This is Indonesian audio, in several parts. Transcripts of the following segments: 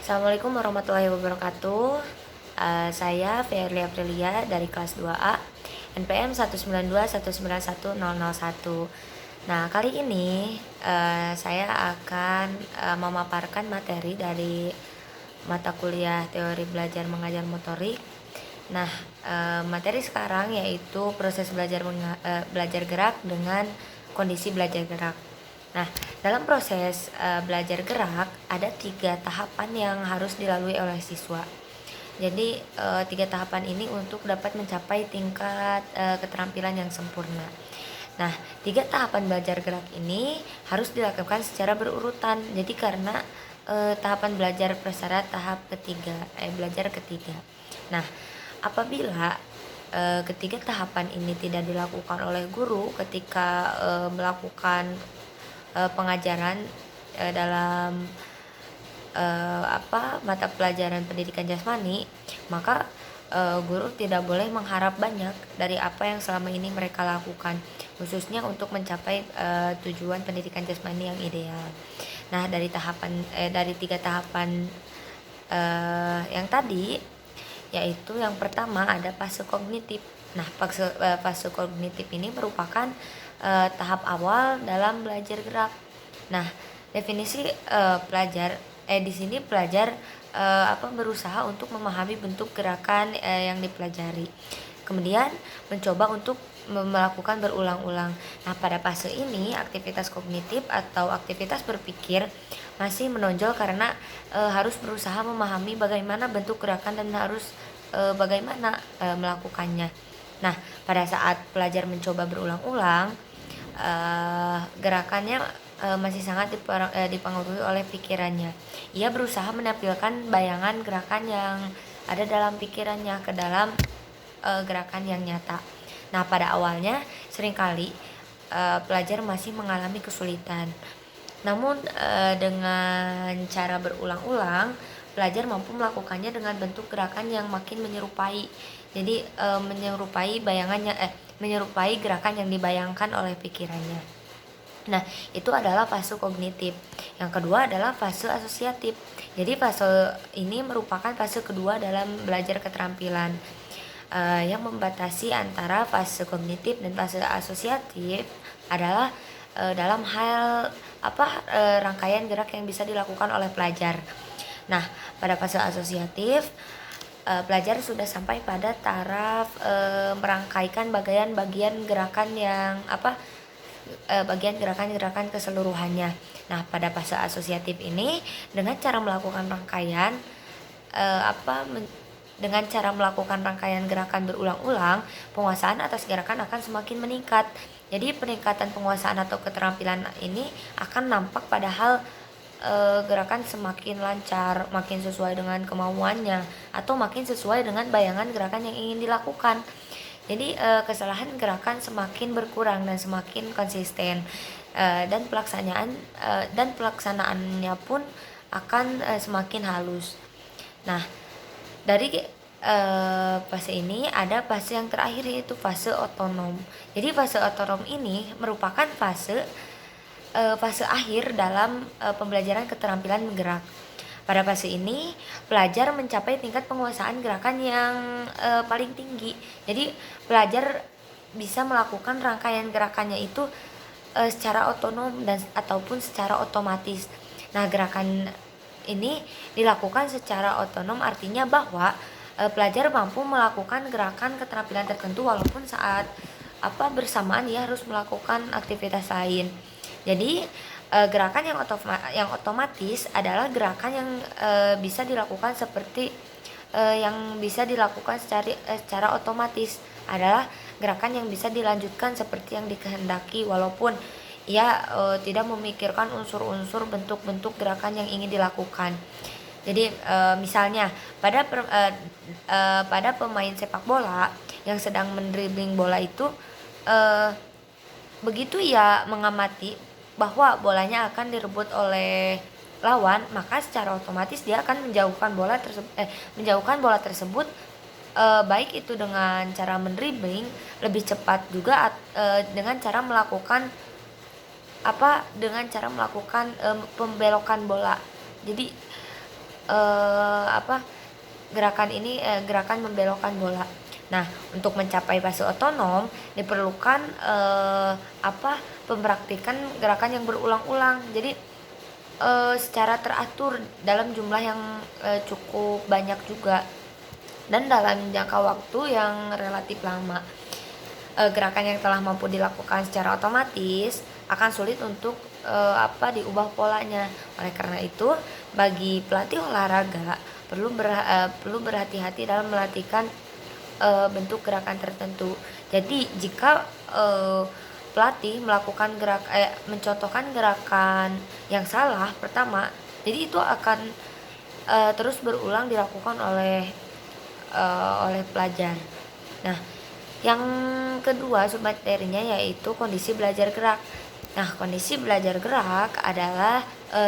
Assalamualaikum warahmatullahi wabarakatuh. Saya Fierly Aprilia dari kelas 2A, NPM 192191001. Nah, kali ini saya akan memaparkan materi dari mata kuliah teori belajar mengajar motorik. Nah, materi sekarang yaitu proses belajar gerak dengan kondisi belajar gerak. Nah, dalam proses belajar gerak ada 3 tahapan yang harus dilalui oleh siswa. Jadi 3 tahapan ini untuk dapat mencapai tingkat keterampilan yang sempurna. Nah, 3 tahapan belajar gerak ini harus dilakukan secara berurutan. Jadi karena tahapan belajar prasyarat tahap ketiga, belajar ketiga. Nah, apabila ketiga tahapan ini tidak dilakukan oleh guru ketika melakukan pengajaran dalam mata pelajaran pendidikan jasmani, maka guru tidak boleh mengharap banyak dari apa yang selama ini mereka lakukan, khususnya untuk mencapai tujuan pendidikan jasmani yang ideal. Nah, dari 3 tahapan yang tadi, yaitu yang pertama ada fase kognitif. Nah, fase kognitif ini merupakan tahap awal dalam belajar gerak. Nah, definisi di sini pelajar berusaha untuk memahami bentuk gerakan yang dipelajari. Kemudian mencoba untuk melakukan berulang-ulang. Nah, pada fase ini aktivitas kognitif atau aktivitas berpikir masih menonjol karena harus berusaha memahami bagaimana bentuk gerakan dan harus bagaimana melakukannya. Nah, pada saat pelajar mencoba berulang-ulang, gerakannya masih sangat dipengaruhi oleh pikirannya. Ia berusaha menampilkan bayangan gerakan yang ada dalam pikirannya ke dalam gerakan yang nyata. Nah, pada awalnya seringkali pelajar masih mengalami kesulitan. Namun dengan cara berulang-ulang, pelajar mampu melakukannya dengan bentuk gerakan yang makin menyerupai. Jadi menyerupai gerakan yang dibayangkan oleh pikirannya. Nah, itu adalah fase kognitif. Yang kedua adalah fase asosiatif. Jadi fase ini merupakan fase kedua dalam belajar keterampilan yang membatasi antara fase kognitif dan fase asosiatif adalah dalam hal rangkaian gerak yang bisa dilakukan oleh pelajar. Nah, pada fase asosiatif pelajar sudah sampai pada taraf merangkaikan bagian-bagian gerakan yang bagian gerakan-gerakan keseluruhannya. Nah, pada fase asosiatif ini dengan cara melakukan rangkaian dengan cara melakukan rangkaian gerakan berulang-ulang, penguasaan atas gerakan akan semakin meningkat. Jadi peningkatan penguasaan atau keterampilan ini akan nampak padahal gerakan semakin lancar, makin sesuai dengan kemauannya, atau makin sesuai dengan bayangan gerakan yang ingin dilakukan. Jadi kesalahan gerakan semakin berkurang dan semakin konsisten, dan pelaksanaannya pun akan semakin halus. Nah, dari fase ini ada fase yang terakhir, yaitu fase otonom. Jadi fase otonom ini merupakan fase akhir dalam pembelajaran keterampilan gerak. Pada fase ini pelajar mencapai tingkat penguasaan gerakan yang paling tinggi. Jadi pelajar bisa melakukan rangkaian gerakannya itu secara otonom dan ataupun secara otomatis. Nah, gerakan ini dilakukan secara otonom artinya bahwa pelajar mampu melakukan gerakan keterampilan tertentu walaupun saat bersamaan ia harus melakukan aktivitas lain. Jadi gerakan yang otomatis adalah gerakan yang bisa dilakukan secara otomatis, adalah gerakan yang bisa dilanjutkan seperti yang dikehendaki walaupun ia tidak memikirkan unsur-unsur bentuk-bentuk gerakan yang ingin dilakukan. Jadi misalnya pada pemain sepak bola yang sedang mendribbling bola itu, begitu ia mengamati bahwa bolanya akan direbut oleh lawan, maka secara otomatis dia akan menjauhkan bola tersebut, baik itu dengan cara mendribbling lebih cepat juga dengan cara melakukan pembelokan bola. Jadi apa gerakan ini gerakan membelokkan bola. Nah, untuk mencapai fase otonom diperlukan pempraktikan gerakan yang berulang-ulang. Jadi secara teratur dalam jumlah yang cukup banyak juga dan dalam jangka waktu yang relatif lama. Gerakan yang telah mampu dilakukan secara otomatis akan sulit untuk diubah polanya. Oleh karena itu, bagi pelatih olahraga perlu berhati-hati dalam melatihkan bentuk gerakan tertentu. Jadi jika pelatih melakukan mencontohkan gerakan yang salah pertama, jadi itu akan terus berulang dilakukan oleh pelajar. Nah, yang kedua submaterinya yaitu kondisi belajar gerak. Nah, kondisi belajar gerak adalah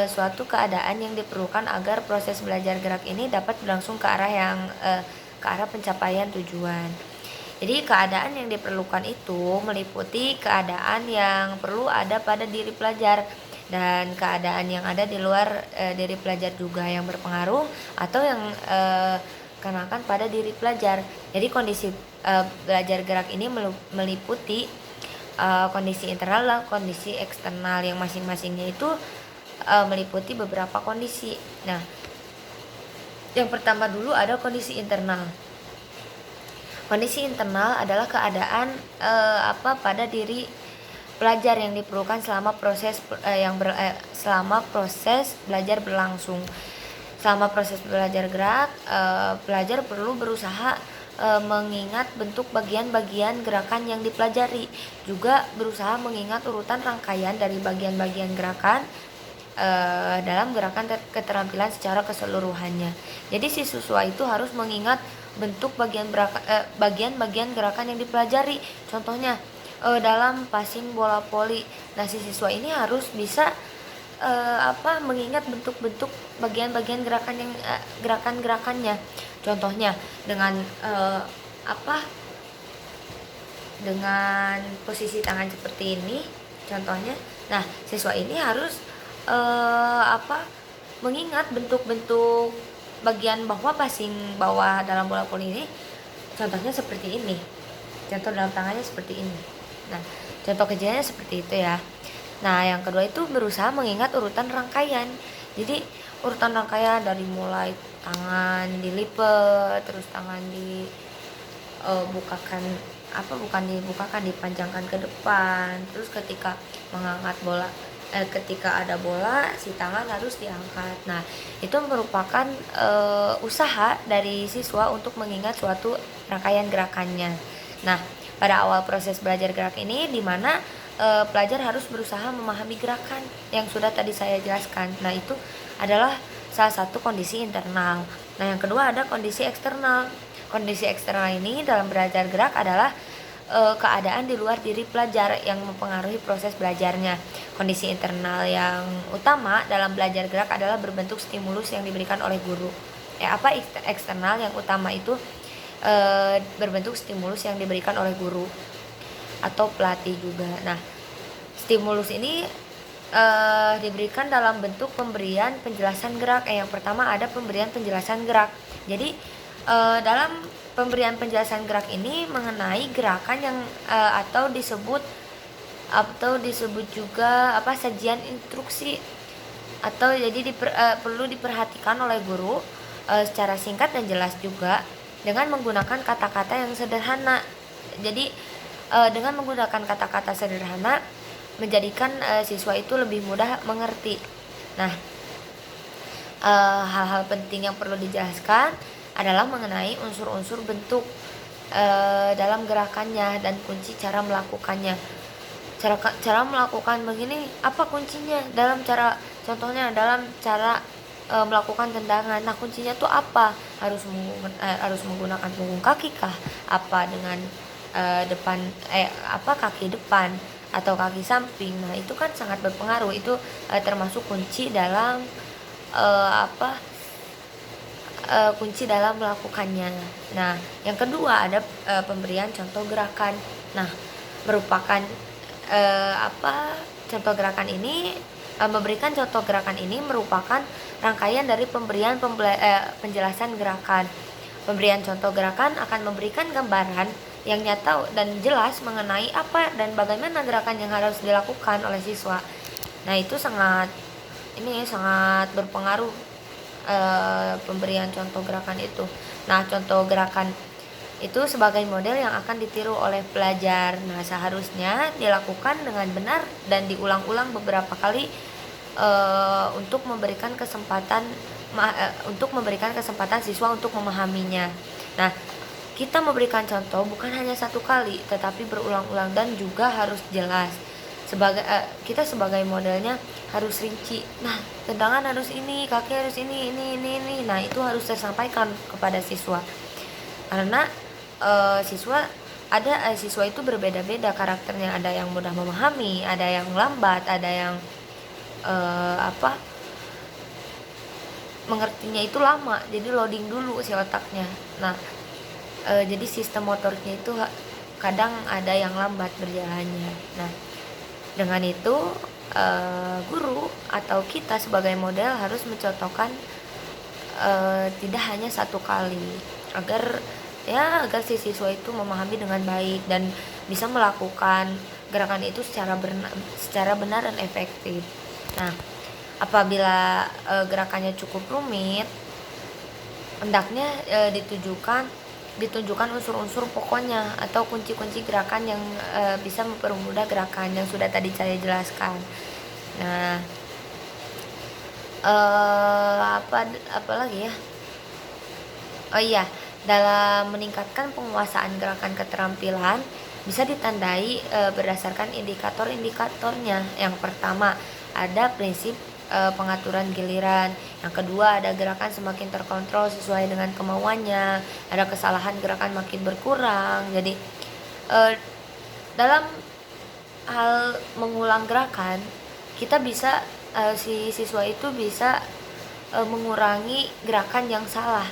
suatu keadaan yang diperlukan agar proses belajar gerak ini dapat berlangsung ke arah pencapaian tujuan. Jadi keadaan yang diperlukan itu meliputi keadaan yang perlu ada pada diri pelajar dan keadaan yang ada di luar diri pelajar juga yang berpengaruh atau yang kenakan pada diri pelajar. Jadi kondisi belajar gerak ini meliputi kondisi internal dan kondisi eksternal yang masing-masingnya itu meliputi beberapa kondisi. Nah, yang pertama dulu ada kondisi internal. Kondisi internal adalah keadaan pada diri pelajar yang diperlukan selama proses belajar berlangsung. Selama proses belajar gerak, pelajar perlu berusaha mengingat bentuk bagian-bagian gerakan yang dipelajari, juga berusaha mengingat urutan rangkaian dari bagian-bagian gerakan dalam gerakan keterampilan secara keseluruhannya. Jadi si siswa itu harus mengingat bentuk bagian-bagian gerakan yang dipelajari. Contohnya dalam passing bola voli. Nah, si siswa ini harus bisa mengingat bentuk-bentuk bagian-bagian gerakan-gerakannya. Contohnya dengan dengan posisi tangan seperti ini contohnya. Nah, siswa ini harus mengingat bentuk-bentuk bagian bawah passing bawah dalam bola voli ini. Contohnya seperti ini. Contoh dalam tangannya seperti ini. Nah, contoh kecilnya seperti itu ya. Nah, yang kedua itu berusaha mengingat urutan rangkaian. Jadi urutan rangkaian dari mulai tangan dilipat, terus tangan dipanjangkan ke depan. Terus ketika mengangkat bola, ketika ada bola, si tangan harus diangkat. Nah, itu merupakan usaha dari siswa untuk mengingat suatu rangkaian gerakannya. Nah, pada awal proses belajar gerak ini di mana pelajar harus berusaha memahami gerakan yang sudah tadi saya jelaskan. Nah, itu adalah salah satu kondisi internal. Nah, yang kedua ada kondisi eksternal. Kondisi eksternal ini dalam belajar gerak adalah keadaan di luar diri pelajar yang mempengaruhi proses belajarnya. Kondisi internal yang utama dalam belajar gerak adalah berbentuk stimulus yang diberikan oleh guru. Eksternal yang utama itu berbentuk stimulus yang diberikan oleh guru atau pelatih juga. Nah, stimulus ini diberikan dalam bentuk pemberian penjelasan gerak. Yang pertama ada pemberian penjelasan gerak. Jadi dalam pemberian penjelasan gerak ini mengenai gerakan yang atau disebut juga sajian instruksi, atau jadi perlu diperhatikan oleh guru secara singkat dan jelas juga dengan menggunakan kata-kata yang sederhana. Jadi dengan menggunakan kata-kata sederhana menjadikan siswa itu lebih mudah mengerti. Nah, hal-hal penting yang perlu dijelaskan adalah mengenai unsur-unsur bentuk dalam gerakannya dan kunci cara melakukannya. Cara melakukan begini, apa kuncinya contohnya dalam cara melakukan tendangan. Nah, kuncinya tuh apa? Harus menggunakan punggung kaki kah? Apa dengan kaki depan atau kaki samping? Nah, itu kan sangat berpengaruh. Itu termasuk kunci dalam kunci dalam melakukannya. Nah, yang kedua ada pemberian contoh gerakan. Nah, merupakan contoh gerakan ini Memberikan contoh gerakan ini merupakan rangkaian dari penjelasan gerakan. Pemberian contoh gerakan akan memberikan gambaran yang nyata dan jelas mengenai apa dan bagaimana gerakan yang harus dilakukan oleh siswa. Nah, itu sangat berpengaruh, pemberian contoh gerakan itu. Nah, contoh gerakan itu sebagai model yang akan ditiru oleh pelajar. Nah, seharusnya dilakukan dengan benar dan diulang-ulang beberapa kali, untuk memberikan kesempatan siswa untuk memahaminya. Nah, kita memberikan contoh bukan hanya satu kali, tetapi berulang-ulang dan juga harus jelas. Kita sebagai modelnya harus rinci. Nah, tendangan harus ini, kaki harus ini. Nah, itu harus tersampaikan kepada siswa. Karena siswa itu berbeda-beda karakternya. Ada yang mudah memahami, ada yang lambat, ada yang mengertinya itu lama, jadi loading dulu si otaknya. Nah, jadi sistem motoriknya itu kadang ada yang lambat berjalannya. Nah, dengan itu guru atau kita sebagai model harus mencontohkan tidak hanya satu kali agar si siswa itu memahami dengan baik dan bisa melakukan gerakan itu secara benar dan efektif. Nah, apabila gerakannya cukup rumit, hendaknya ditunjukkan unsur-unsur pokoknya atau kunci-kunci gerakan yang bisa mempermudah gerakan yang sudah tadi saya jelaskan. Nah, apa lagi ya? Oh iya, dalam meningkatkan penguasaan gerakan keterampilan bisa ditandai berdasarkan indikator-indikatornya. Yang pertama, ada prinsip pengaturan giliran. Yang kedua, ada gerakan semakin terkontrol sesuai dengan kemauannya. Ada kesalahan gerakan makin berkurang. Jadi dalam hal mengulang gerakan, kita bisa si siswa itu bisa mengurangi gerakan yang salah.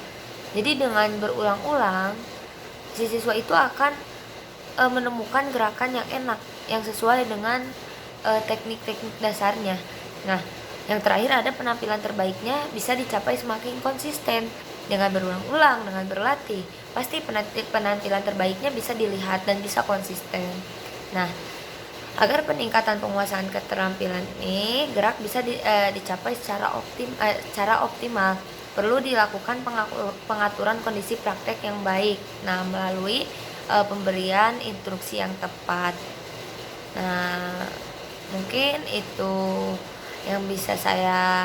Jadi dengan berulang-ulang, si siswa itu akan menemukan gerakan yang enak, yang sesuai dengan teknik-teknik dasarnya. Nah, yang terakhir ada penampilan terbaiknya bisa dicapai semakin konsisten dengan berulang-ulang, dengan berlatih. Pasti penampilan terbaiknya bisa dilihat dan bisa konsisten. Nah, agar peningkatan penguasaan keterampilan ini gerak bisa dicapai secara optimal, perlu dilakukan pengaturan kondisi praktek yang baik. Nah, melalui pemberian instruksi yang tepat. Nah, mungkin itu yang bisa saya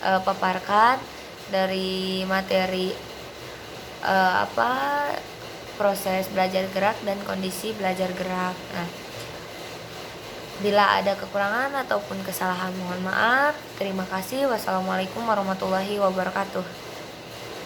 paparkan dari materi proses belajar gerak dan kondisi belajar gerak. Nah, bila ada kekurangan ataupun kesalahan mohon maaf. Terima kasih. Wassalamualaikum warahmatullahi wabarakatuh.